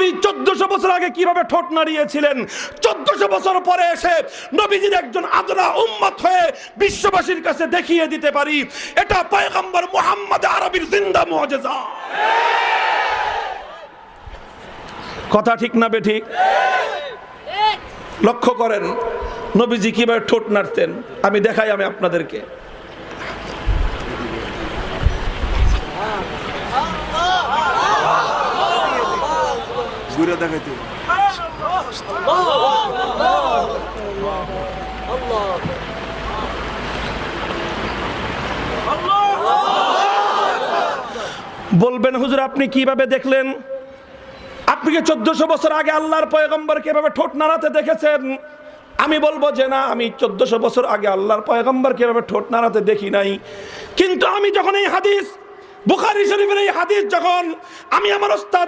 নবী 1400 বছর আগে কিভাবে ঠোঁট নাড়িয়েছিলেন, 1400 বছর পরে এসে নবীজির একজন আদনা উম্মত হয়ে বিশ্ববাসীর কাছে দেখিয়ে দিতে পারি। এটা পয়গম্বর মুহাম্মদ আরবীর জিন্দা মুআজিজা। কথা ঠিক না বেঠিক? লক্ষ্য করেন নবীজি কিভাবে ঠোঁট নাড়তেন। আমি দেখাই আমি আপনাদেরকে। ঘুরে দেখাইতে বলবেন হুজুর আপনি কিভাবে দেখলেন? আপনি কি 1400 বছর আগে আল্লাহর পয়গম্বর কিভাবে ঠোঁট নাড়াতে দেখেছেন? আমি বলবো যে না, আমি 1400 বছর আগে আল্লাহর পয়গম্বর কিভাবে ঠোঁট নাড়াতে দেখি নাই। কিন্তু আমি যখন এই হাদিস বুখারী শরীফের এই হাদিস যখন আমি আমার ওস্তাদ